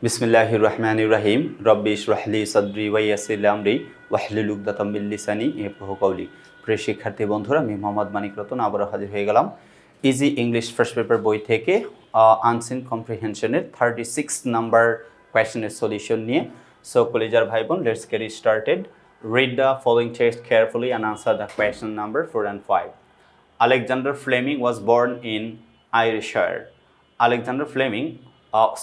বিসমিল্লাহির রহমানির রহিম রব্বি ইশরাহ লি সাদরি ওয়া ইয়াসসির লি আমরি ওয়াহলুল উকদাতাম মিন লিসানি ইয়াফকাহু কওলি। প্রিয় শিক্ষার্থী বন্ধুরা, আমি মোহাম্মদ মানিক রতন আবারও হাজির হয়ে গেলাম ইজি ইংলিশ ফার্স্ট পেপার বই থেকে আনসিন কম্প্রিহেনশনের 36 নাম্বার কোয়েশ্চেনের সলিউশন নিয়ে। সো কলেজার ভাই বোন, let's get started. Read the following text carefully and answer the question number 4 and 5. Alexander Fleming was born in Ayrshire. Alexander Fleming,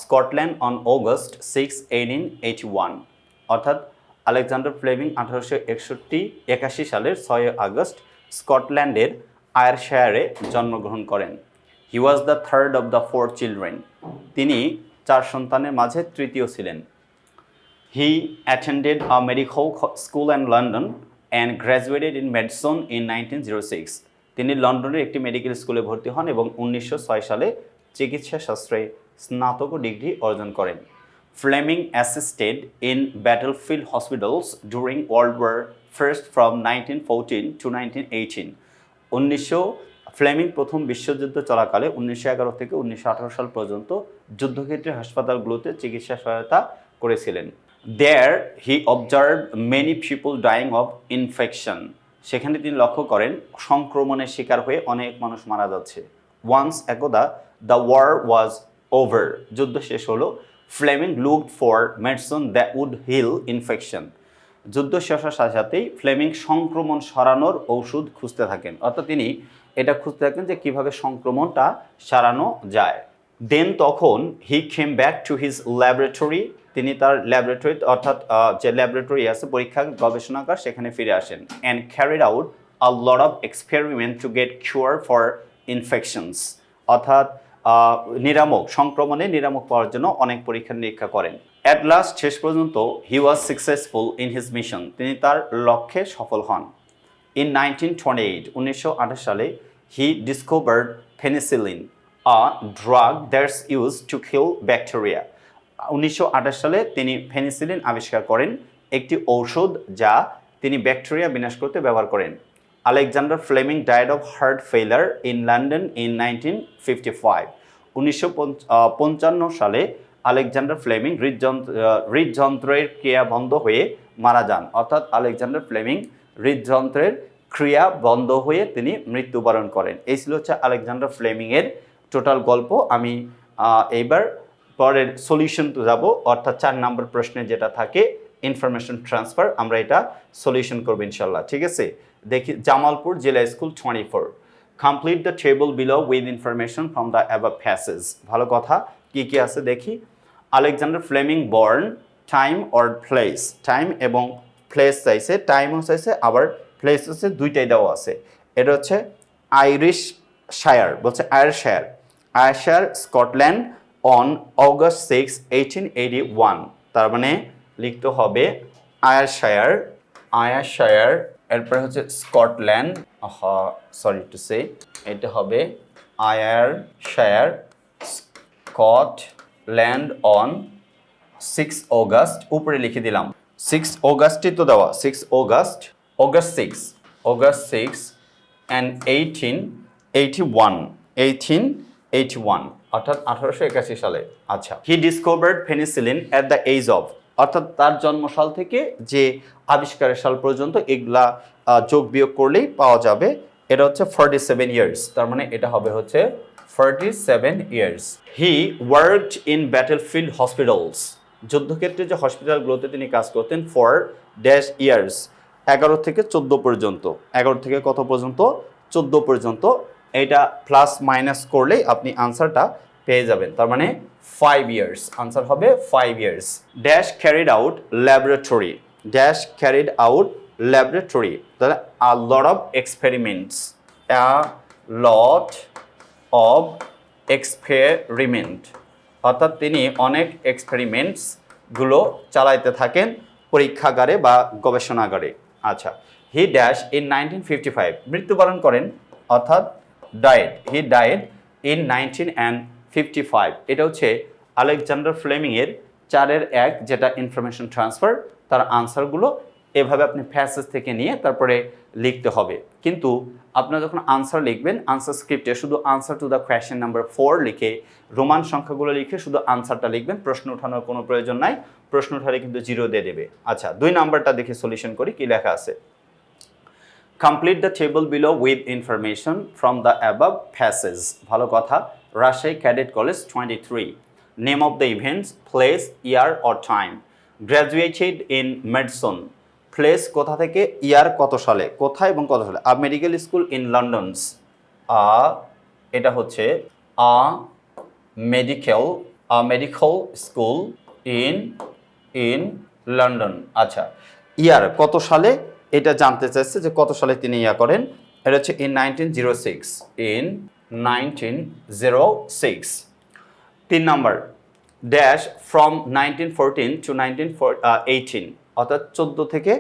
Scotland on August 6, 1881। অর্থাৎ Alexander Fleming 1881 সালের 6 August স্কটল্যান্ডের আয়ারশায়ারে জন্মগ্রহণ করেন। He was the third of the 4 children. তিনি 4 সন্তানের মাঝে তৃতীয় ছিলেন। He attended a medical school in London and graduated in medicine in 1906। তিনি লন্ডনের একটি মেডিকেল স্কুলে ভর্তি হন এবং 1906 সালে চিকিৎসা শাস্ত্রে স্নাতক ডিগ্রি অর্জন করেন। Fleming assisted in battlefield hospitals during world war first from 1914 to 1918। Fleming প্রথম বিশ্বযুদ্ধ চলাকালে 1911 থেকে 1918 সাল পর্যন্ত যুদ্ধক্ষেত্রে হাসপাতালগুলোতে চিকিৎসা সহায়তা করেছিলেন। There he observe many people dying of infection. সেখানে তিনি লক্ষ্য করেন সংক্রমণের শিকার হয়ে অনেক মানুষ মারা যাচ্ছে। ওয়ান্স একদা দ্য ওয়ার ওয়াজ ওভার, যুদ্ধ শেষ হলো। Fleming looked for medicine that would heal infection. যুদ্ধ শেষ হওয়ার সাথে সাথেই ফ্লেমিং সংক্রমণ সরানোর ঔষধ খুঁজতে থাকেন। অর্থাৎ তিনি এটা খুঁজতে থাকেন যে কীভাবে সংক্রমণটা সারানো যায়। দেন তখন he came back to his laboratory. তিনি তার ল্যাবরেটরি, অর্থাৎ যে ল্যাবরেটরি আছে পরীক্ষা গবেষণাগার, সেখানে ফিরে আসেন। And carried out a lot of experiment to get cure for infections. অর্থাৎ সংক্রমণে নিরামক পাওয়ার জন্য অনেক পরীক্ষা নিরীক্ষা করেন। অ্যাট লাস্ট, শেষ পর্যন্ত he was successful in his mission. তিনি তার লক্ষ্যে সফল হন। ইন 1928 সালে he discovered penicillin, a drug that's use to kill bacteria. 1928 সালে তিনি পেনিসিলিন আবিষ্কার করেন, একটি ঔষধ যা তিনি ব্যাকটেরিয়া বিনাশ করতে ব্যবহার করেন। Alexander Fleming died of heart failure in London in 1955। 1955 সালে আলেকজান্ডার ফ্লেমিং হৃদযন্ত্রের ক্রিয়া বন্ধ হয়ে মারা যান। অর্থাৎ আলেকজান্ডার ফ্লেমিং হৃদযন্ত্রের ক্রিয়া বন্ধ হয়ে তিনি মৃত্যুবরণ করেন। এই ছিল হচ্ছে আলেকজান্ডার ফ্লেমিংয়ের টোটাল গল্প। আমি এইবার পরের সলিউশন যাব, অর্থাৎ 4 নম্বর প্রশ্নে যেটা থাকে ইনফরমেশন ট্রান্সফার, আমরা এটা সলিউশন করবো ইনশাল্লাহ। ঠিক আছে, দেখি। জামালপুর জেলা school 24। Complete the table below with information from the above passage. ভালো কথা, কি কি আছে দেখি। Alexander Fleming born, time or place. Time এবং প্লেস চাইছে, টাইমও চাইছে, আবার প্লেস আছে, দুইটাই দেওয়া আছে। এটা হচ্ছে আইরিশশায়ার, বলছে আয়ারশায়ার। আয়ারশায়ার, স্কটল্যান্ড, অন অগস্ট 6, 1881। তার মানে লিখতে হবে আয়ারশায়ার, আয়ারশায়ার, এরপরে হচ্ছে স্কটল্যান্ড, সরি টু সে, এটা হবে আয়ারশায়ার, স্কটল্যান্ড অন 6 অগস্ট। উপরে লিখে দিলাম 6 অগস্টই তো দেওয়া, 6 অগস্ট, অগস্ট 6 অ্যান্ড 1881, অর্থাৎ 1881 সালে। আচ্ছা, he discovered penicillin at the age of, অর্থাৎ তার জন্মসাল থেকে যে আবিষ্কারের সাল পর্যন্ত এগুলা যোগ বিয়োগ করলেই পাওয়া যাবে। এটা হচ্ছে 47 ইয়ার্স, তার মানে এটা হবে হচ্ছে 47 years. He worked in battlefield hospitals, যুদ্ধক্ষেত্রে যে হসপিটালগুলোতে তিনি কাজ করতেন, ফর ড্যাশ ইয়ার্স, 11 থেকে 14 পর্যন্ত। 11 থেকে কত পর্যন্ত? 14 পর্যন্ত। এটা প্লাস মাইনাস করলেই আপনি আনসারটা পেয়ে যাবেন, তার মানে 5 ইয়ার্স। আনসার হবে 5 years. Dash carried out laboratory, dash carried out laboratory, তাহলে a lot of experiments, a lot of experiment, অর্থাৎ তিনি অনেক এক্সপেরিমেন্টসগুলো চালাইতে থাকেন পরীক্ষাগারে বা গবেষণাগারে। আচ্ছা, হি ড্যাশ ইন 1955, মৃত্যুবরণ করেন, অর্থাৎ ডায়েড, হি ডায়েড ইন 1955। এটা হচ্ছে আলেকজান্ডার ফ্লেমিংয়ের 4-এর 1, যেটা ইনফরমেশন ট্রান্সফার। তার আনসারগুলো এভাবে আপনি প্যাসেজ থেকে নিয়ে তারপরে লিখতে হবে। কিন্তু আপনারা যখন আনসার লিখবেন আনসার স্ক্রিপ্টে শুধু answer to the question number 4 লিখে রোমান সংখ্যাগুলো লিখে শুধু আনসারটা লিখবেন, প্রশ্ন ওঠানোর কোনো প্রয়োজন নাই, প্রশ্ন উঠালে কিন্তু 0 দিয়ে দেবে। আচ্ছা 2 নাম্বারটা দেখে সলিউশন করি, কি লেখা আছে। Complete the table below with information from the above passage. ভালো কথা। Rajshahi cadet college 23। Name of the events, place, year or time. Graduated in medicine. Place কোথা থেকে, ইয়ার কত সালে, কোথায় এবং কত সালে। আ মেডিকেল স্কুল ইন লন্ডনস। এটা হচ্ছে আ মেডিকেল স্কুল ইন লন্ডন। আচ্ছা ইয়ার কত সালে, এটা জানতে চাইছে যে কত সালে তিনি ইয়া করেন। এটা হচ্ছে in 1906। In 1906। 3 number dash from 1914 to 1918, অর্থাৎ 14 থেকে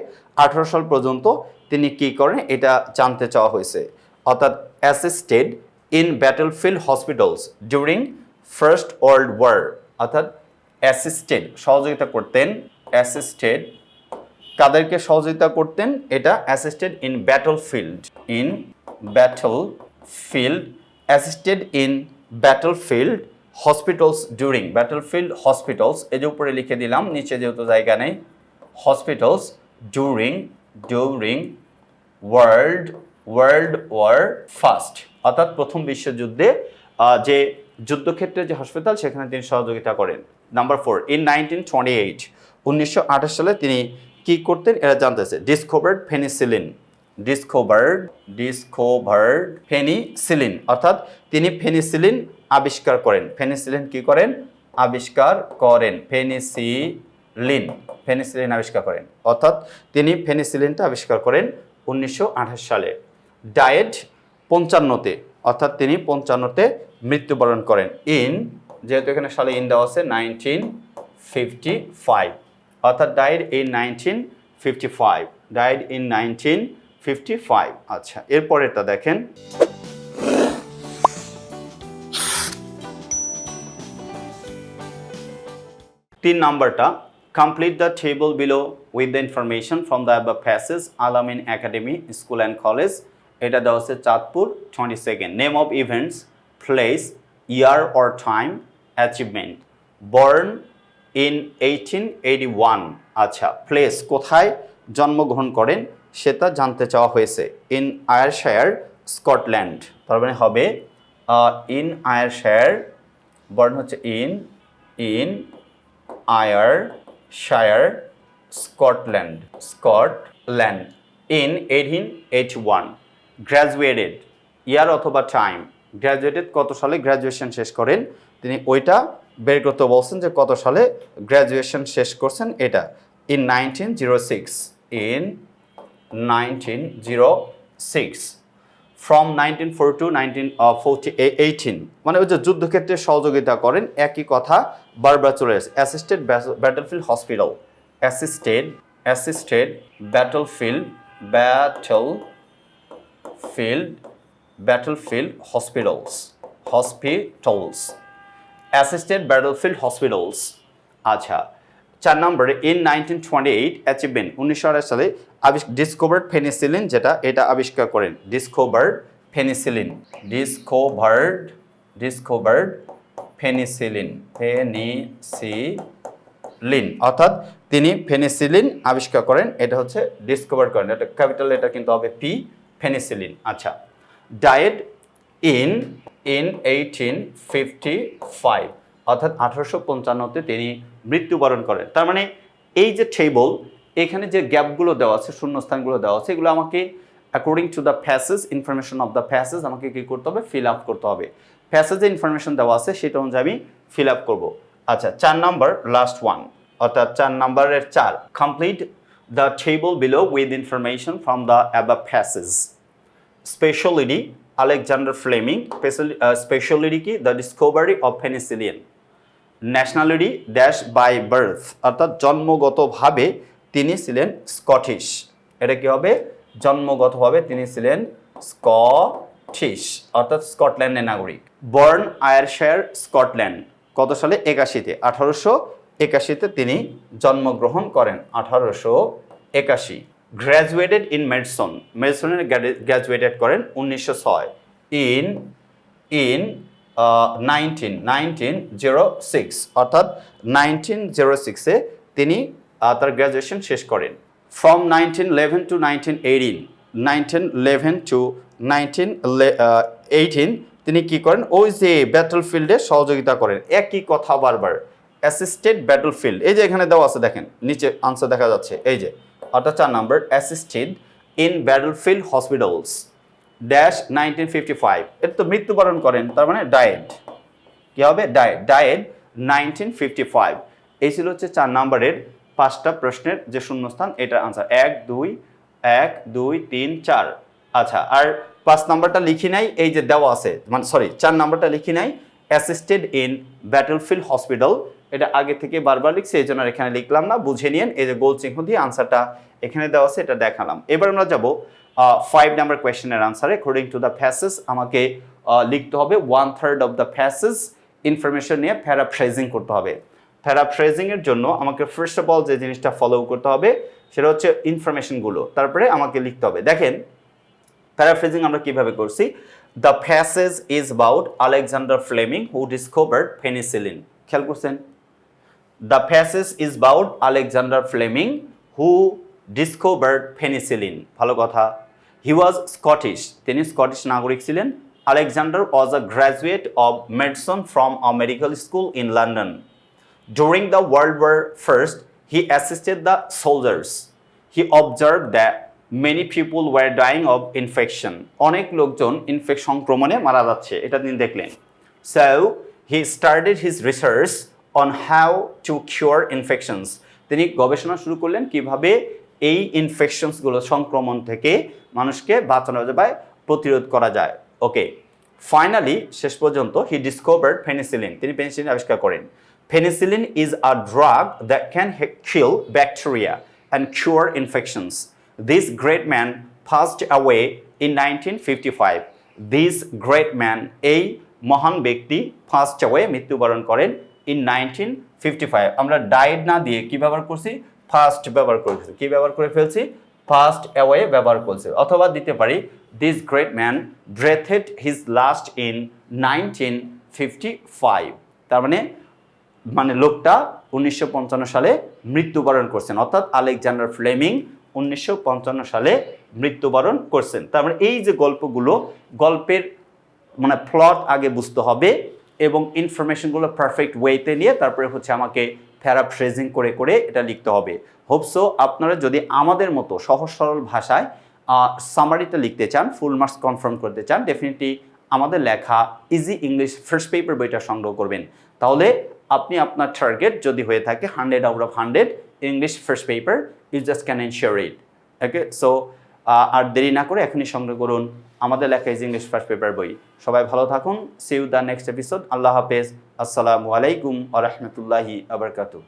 18 সাল পর্যন্ত তিনি কি করেন এটা জানতে চাওয়া হয়েছে। অর্থাৎ assisted in battlefield hospitals during first world war. অর্থাৎ অ্যাসিস্টেড সহযোগিতা করতেন, অ্যাসিস্টেড কাদেরকে সহযোগিতা করতেন, এটা assisted in battlefield, assisted in battlefield hospitals during, battlefield hospitals এই যে উপরে লিখে দিলাম, নিচে যেহেতু জায়গা নেই, hospitals during world war first, অর্থাৎ প্রথম বিশ্বযুদ্ধে যে যুদ্ধক্ষেত্রে যে হাসপাতাল সেখানে তিনি সহযোগিতা করেন। নাম্বার 4 ইন 1928, 1928 সালে তিনি কি করতেন এটা জানতেছে। ডিসকভার্ড পেনিসিলিন, অর্থাৎ তিনি পেনিসিলিন আবিষ্কার করেন। পেনিসিলিন কি করেন, আবিষ্কার করেন। পেনিসিলিন আবিষ্কার করেন, অর্থাৎ তিনি পেনিসিলিনটা আবিষ্কার করেন 1928 সালে। ডায়েট 55-তে, অর্থাৎ তিনি 55-তে মৃত্যুবরণ করেন। ইন, যেহেতু এখানে সালে ইন দেওয়া আছে, 1955, অর্থাৎ ডাইড ইন 1955। আচ্ছা এরপরেরটা দেখেন। 3 নাম্বারটা complete the table below with the information from the above passage আলামিন একাডেমি স্কুল অ্যান্ড কলেজ। এটা দেওয়া হচ্ছে Chandpur 22nd। Name of events, place, year or time, achievement. Born in 1881। আচ্ছা প্লেস কোথায় জন্মগ্রহণ করেন সেটা জানতে চাওয়া হয়েছে। ইন আয়ারশায়ার স্কটল্যান্ড, তার মানে হবে ইন আয়ারশায়ার, বর্ন হচ্ছে ইন আয়ারশায়ার স্কটল্যান্ড। ইন 1881। গ্র্যাজুয়েটেড, ইয়ার অথবা টাইম। গ্র্যাজুয়েটেড কত সালে গ্র্যাজুয়েশন শেষ করেন, তিনি ওইটা বের করতে বলছেন যে কত সালে গ্র্যাজুয়েশন শেষ করছেন এটা। ইন 1906। ইন 1906। ফ্রম 1904 টু 1918, মানে ওই যে যুদ্ধক্ষেত্রে সহযোগিতা করেন, একই কথা বারবার চলে আসে। Assisted battlefield hospital, assisted battlefield hospitals, assisted battlefield hospitals. আচ্ছা 4 নম্বরে ইন 1928 অ্যাচিভমেন্ট, 1928 সালে ডিসকভার্ড পেনিসিলিন, যেটা এটা আবিষ্কার করেন। ডিসকভার্ড পেনিসিলিন, অর্থাৎ তিনি পেনিসিলিন আবিষ্কার করেন, এটা হচ্ছে ডিসকভার করেন। এটা ক্যাপিটাল, এটা কিন্তু হবে পি, পেনিসিলিন। আচ্ছা ডায়েড ইন 1855, অর্থাৎ 1855-তে তিনি মৃত্যুবরণ করেন। তার মানে এই যে টেবল, এখানে যে গ্যাপগুলো দেওয়া আছে, শূন্যস্থানগুলো দেওয়া আছে, এগুলো আমাকে according to the passage, information of the passage আমাকে কী করতে হবে, ফিল আপ করতে হবে। প্যাসেজে ইনফরমেশন দেওয়া আছে সেটা অনুযায়ী আমি ফিল আপ করবো। আচ্ছা 4 নাম্বার লাস্ট ওয়ান, অর্থাৎ 4 নাম্বারের 4, complete the table below with information from the above passage. Speciality Alexander Fleming, speciality কি, the discovery of penicillin. Nationality dash by birth, অর্থাৎ জন্মগতভাবে তিনি ছিলেন স্কটিশ। এটা কি হবে, জন্মগতভাবে তিনি ছিলেন স্কটিশ, অর্থাৎ স্কটল্যান্ডের নাগরিক। বর্ন আয়ারশায়ার স্কটল্যান্ড, কত সালে, 81-তে, 1881-তে তিনি জন্মগ্রহণ করেন, 1881। গ্র্যাজুয়েটেড ইন মেডিসন, মেডিসনে গ্র্যাজুয়েটেড করেন 1906 ইন ইন 1906 অর্থাৎ 1906-এ তিনি তার গ্র্যাজুয়েশন শেষ করেন। ফ্রম 1911 টু 1918, 1911 টু 1918 তিনি কি করেন? ওই যে ব্যাটলফিল্ডে সহযোগিতা করেন। একই কথা বারবার, অ্যাসিস্টেড ব্যাটলফিল্ড। এই যে এখানে দেওয়া আছে, দেখেন নিচে আনসার দেখা যাচ্ছে, এই যে অর্থাৎ 4 number, assisted in battlefield hospitals dash 1955, এটা তো মৃত্যুবরণ করেন, তার মানে ডায়েড। কি হবে? ডায়েড 1955। এই ছিল হচ্ছে 4 নাম্বারের 5টা প্রশ্নের যে শূন্যস্থান, এটার আনসার 1 2 3 4। আচ্ছা, আর 5 নাম্বারটা লিখি নাই, এই যে দেওয়া আছে, মানে সরি 4 নাম্বারটা লিখি নাই, অ্যাসিস্টেড ইন ব্যাটলফিল্ড হসপিটাল, এটা আগে থেকে বারবার লিখছি, এই জন্য এখানে লিখলাম না, বুঝে নিন। এই যে গোল চিহ্ন দিয়ে আনসারটা এখানে দেওয়া আছে, এটা দেখালাম। এবার আমরা যাব 5 নাম্বার কোয়েশ্চেনের আনসারে। অ্যাকর্ডিং টু দ্য প্যাসেজ আমাকে লিখতে হবে 1/3 অফ দ্য প্যাসেজ, ইনফরমেশন নিয়ে প্যারাফ্রেজিং করতে হবে। প্যারাফ্রেজিং এর জন্য আমাকে ফার্স্ট অফ অল যে জিনিসটা ফলো করতে হবে সেটা হচ্ছে ইনফরমেশনগুলো, তারপরে আমাকে লিখতে হবে। দেখেন প্যারাফ্রেজিং আমরা কিভাবে করছি। The passage is about Alexander Fleming who discovered penicillin. খেয়াল করছেন? The passage is about Alexander Fleming who discovered penicillin. ভালো কথা। হি ওয়াজ স্কটিশ, তিনি স্কটিশ নাগরিক ছিলেন। Alexander was a graduate of medicine from a medical school in London. During the World War I, he assisted the soldiers. He observed that many people were dying of infection. অনেক লোকজন সংক্রমণে মারা যাচ্ছে, এটা তিনি দেখলেন। So he started his research on how to cure infections. তিনি গবেষণা শুরু করলেন কিভাবে এই ইনফেকশনসগুলো, সংক্রমণ থেকে মানুষকে বাঁচানো যায়, প্রতিরোধ করা যায়। ওকে, ফাইনালি শেষ পর্যন্ত he discovered penicillin, তিনি পেনিসিলিন আবিষ্কার করেন। Penicillin is a drug that can kill bacteria and cure infections. This great man passed away in 1955. This great man, এই মহান ব্যক্তি, passed away, মৃত্যুবরণ করেন in 1955। আমরা died না দিয়ে কি ব্যবহার করছি? Passed ব্যবহার করেছি। কি ব্যবহার করে ফেলছি? Passed away ব্যবহার করছি। অথবা দিতে পারি this great man breathed his last in 1955। তার মানে লোকটা 1955 সালে মৃত্যুবরণ করছেন, অর্থাৎ আলেকজান্ডার ফ্লেমিং 1955 সালে মৃত্যুবরণ করছেন। তার মানে এই যে গল্পগুলো, গল্পের মানে প্লট আগে বুঝতে হবে এবং ইনফরমেশনগুলো পারফেক্ট ওয়েতে নিয়ে তারপরে হচ্ছে আমাকে প্যারাফ্রেজিং করে করে এটা লিখতে হবে। হোপসো আপনারা যদি আমাদের মতো সহজ সরল ভাষায় সামারিতে লিখতে চান, ফুল মার্কস কনফার্ম করতে চান, ডেফিনেটলি আমাদের লেখা ইজি ইংলিশ ফার্স্ট পেপার বইটা সংগ্রহ করবেন। তাহলে আপনি আপনার টার্গেট যদি হয়ে থাকে 100 out of 100 English first paper, you just can ensure it. Okay, so আর দেরি না করে এখনই সংগ্রহ করুন আমাদের লেখা ইজ ইংলিশ ফার্স্ট পেপার বই। সবাই ভালো থাকুন। See you the next episode. আল্লাহ হাফেজ। আসসালামু আলাইকুম ওয়া রাহমাতুল্লাহি ওয়া বারাকাতুহু।